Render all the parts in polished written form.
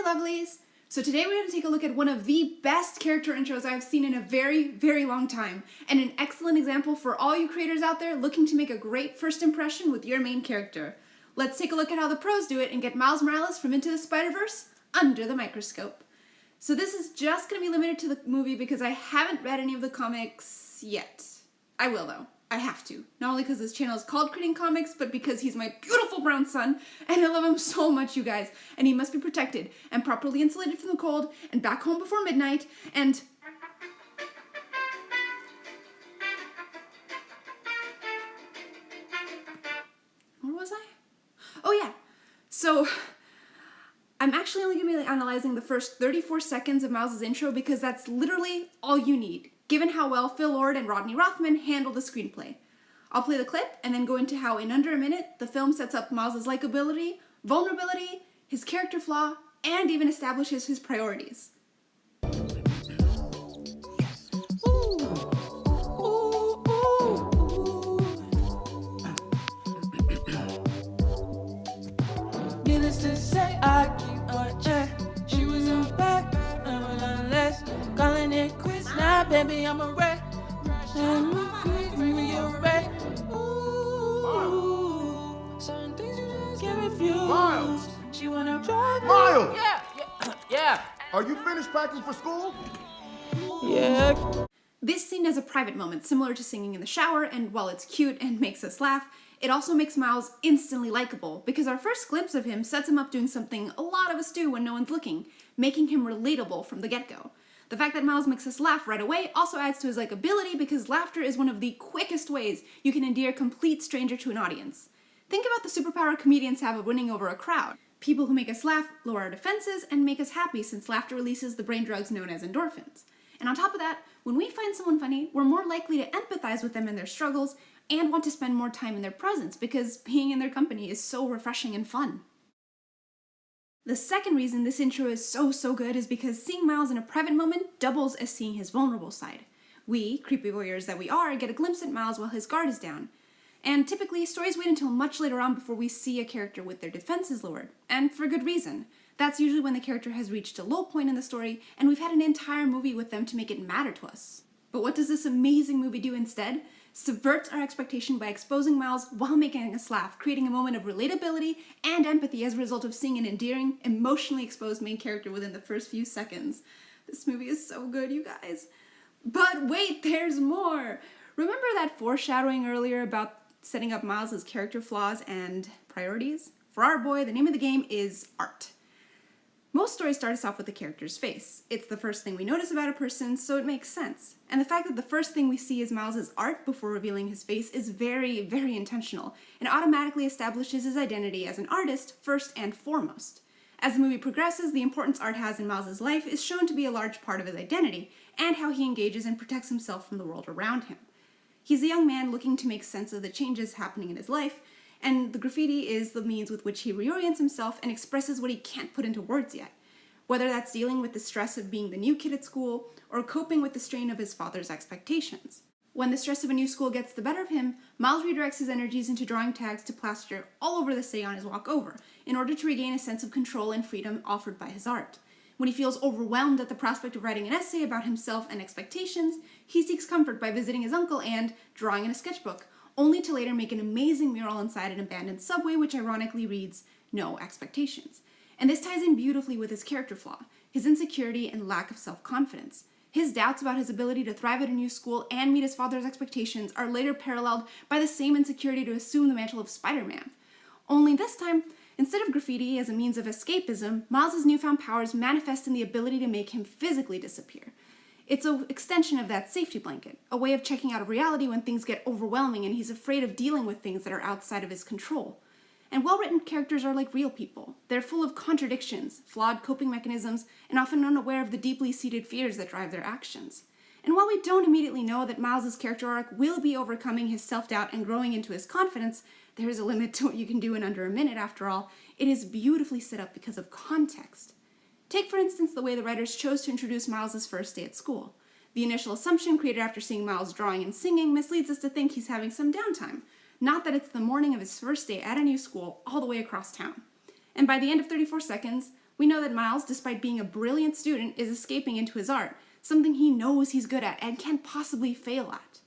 lovelies! So today we're going to take a look at one of the best character intros I've seen in a very, very long time, and an excellent example for all you creators out there looking to make a great first impression with your main character. Let's take a look at how the pros do it and get Miles Morales from Into the Spider-Verse under the microscope. So this is just going to be limited to the movie because I haven't read any of the comics yet. I will though. I have to. Not only because this channel is called Creating Comics, but because he's my beautiful brown son, and I love him so much, you guys. And he must be protected, and properly insulated from the cold, and back home before midnight, and... Where was I? Oh yeah. So, I'm actually only going to be analyzing the first 34 seconds of Miles' intro because that's literally all you need, given how well Phil Lord and Rodney Rothman handled the screenplay. I'll play the clip and then go into how in under a minute the film sets up Miles' likability, vulnerability, his character flaw, and even establishes his priorities. Needless to say, I keep on check. She was on back, never none less. Calling it quits now, baby, I'm a wreck. Bring me a wreck. Ooh, certain things you just can't refuse. Miles! She wanna drive me. Miles! Yeah. Are you finished packing for school? Yeah. This scene has a private moment similar to singing in the shower, and while it's cute and makes us laugh, it also makes Miles instantly likable, because our first glimpse of him sets him up doing something a lot of us do when no one's looking, making him relatable from the get-go. The fact that Miles makes us laugh right away also adds to his likability because laughter is one of the quickest ways you can endear a complete stranger to an audience. Think about the superpower comedians have of winning over a crowd. People who make us laugh lower our defenses and make us happy since laughter releases the brain drugs known as endorphins. And on top of that, when we find someone funny, we're more likely to empathize with them in their struggles and want to spend more time in their presence because being in their company is so refreshing and fun. The second reason this intro is so good is because seeing Miles in a private moment doubles as seeing his vulnerable side. We, creepy voyeurs that we are, get a glimpse at Miles while his guard is down. And typically, stories wait until much later on before we see a character with their defenses lowered. And for good reason. That's usually when the character has reached a low point in the story and we've had an entire movie with them to make it matter to us. But what does this amazing movie do instead? Subverts our expectation by exposing Miles while making us laugh, creating a moment of relatability and empathy as a result of seeing an endearing, emotionally exposed main character within the first few seconds. This movie is so good, you guys. But wait, there's more! Remember that foreshadowing earlier about setting up Miles' character flaws and priorities? For our boy, the name of the game is art. Most stories start us off with the character's face. It's the first thing we notice about a person, so it makes sense. And the fact that the first thing we see is Miles' art before revealing his face is very, very intentional, and automatically establishes his identity as an artist first and foremost. As the movie progresses, the importance art has in Miles' life is shown to be a large part of his identity, and how he engages and protects himself from the world around him. He's a young man looking to make sense of the changes happening in his life, and the graffiti is the means with which he reorients himself and expresses what he can't put into words yet. Whether that's dealing with the stress of being the new kid at school, or coping with the strain of his father's expectations. When the stress of a new school gets the better of him, Miles redirects his energies into drawing tags to plaster all over the city on his walk over, in order to regain a sense of control and freedom offered by his art. When he feels overwhelmed at the prospect of writing an essay about himself and expectations, he seeks comfort by visiting his uncle and drawing in a sketchbook, only to later make an amazing mural inside an abandoned subway which ironically reads, "No expectations." And this ties in beautifully with his character flaw, his insecurity and lack of self-confidence. His doubts about his ability to thrive at a new school and meet his father's expectations are later paralleled by the same insecurity to assume the mantle of Spider-Man. Only this time, instead of graffiti as a means of escapism, Miles' newfound powers manifest in the ability to make him physically disappear. It's an extension of that safety blanket, a way of checking out of reality when things get overwhelming and he's afraid of dealing with things that are outside of his control. And well-written characters are like real people. They're full of contradictions, flawed coping mechanisms, and often unaware of the deeply seated fears that drive their actions. And while we don't immediately know that Miles' character arc will be overcoming his self-doubt and growing into his confidence, there is a limit to what you can do in under a minute after all, it is beautifully set up because of context. Take for instance the way the writers chose to introduce Miles' first day at school. The initial assumption created after seeing Miles drawing and singing misleads us to think he's having some downtime, not that it's the morning of his first day at a new school all the way across town. And by the end of 34 seconds, We know that Miles, despite being a brilliant student, is escaping into his art, something he knows he's good at and can't possibly fail at.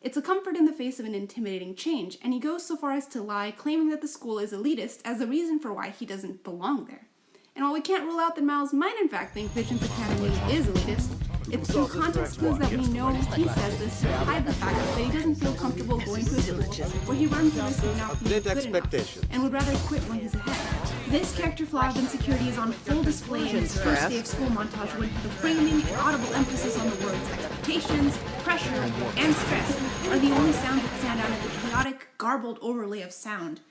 It's a comfort in the face of an intimidating change, and he goes so far as to lie, claiming that the school is elitist as the reason for why he doesn't belong there. And while we can't rule out that Miles might in fact think Vision's Academy is elitist, it's through context clues that we know he says this to hide the fact that he doesn't feel comfortable going to a school where he runs the risk of not being good enough and would rather quit when he's ahead. This character flaw of insecurity is on full display in his first day of school montage when the framing and audible emphasis on the words expectations, pressure, and stress are the only sounds that stand out in the chaotic, garbled overlay of sound.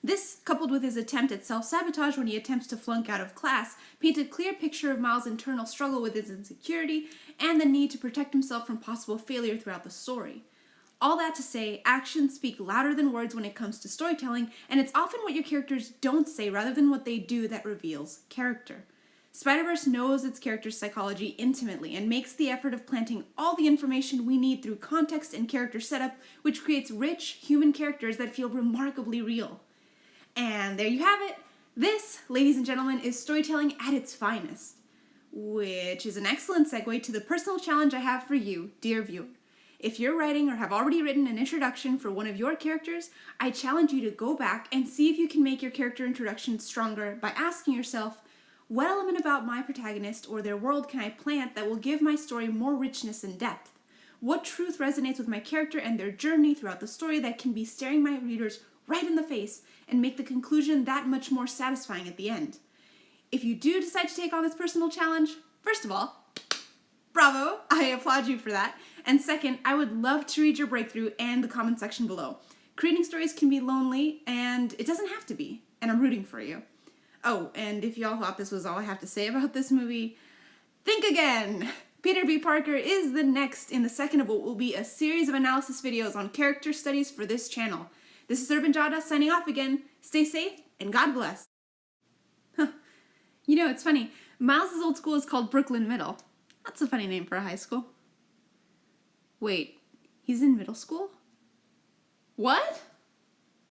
This, coupled with his attempt at self-sabotage when he attempts to flunk out of class, paints a clear picture of Miles' internal struggle with his insecurity and the need to protect himself from possible failure throughout the story. All that to say, actions speak louder than words when it comes to storytelling, and it's often what your characters don't say rather than what they do that reveals character. Spider-Verse knows its character's psychology intimately and makes the effort of planting all the information we need through context and character setup, which creates rich, human characters that feel remarkably real. And there you have it. This, ladies and gentlemen, is storytelling at its finest. Which is an excellent segue to the personal challenge I have for you, dear viewer. If you're writing or have already written an introduction for one of your characters, I challenge you to go back and see if you can make your character introduction stronger by asking yourself, what element about my protagonist or their world can I plant that will give my story more richness and depth? What truth resonates with my character and their journey throughout the story that can be staring my readers right in the face and make the conclusion that much more satisfying at the end? If you do decide to take on this personal challenge, first of all, bravo, I applaud you for that. And second, I would love to read your breakthrough and the comment section below. Creating stories can be lonely, and it doesn't have to be, and I'm rooting for you. Oh, and if y'all thought this was all I have to say about this movie, think again! Peter B. Parker is the next in the second of what will be a series of analysis videos on character studies for this channel. This is Urban Jada signing off again. Stay safe, and God bless. You know, it's funny. Miles' old school is called Brooklyn Middle. That's a funny name for a high school. Wait, he's in middle school? What?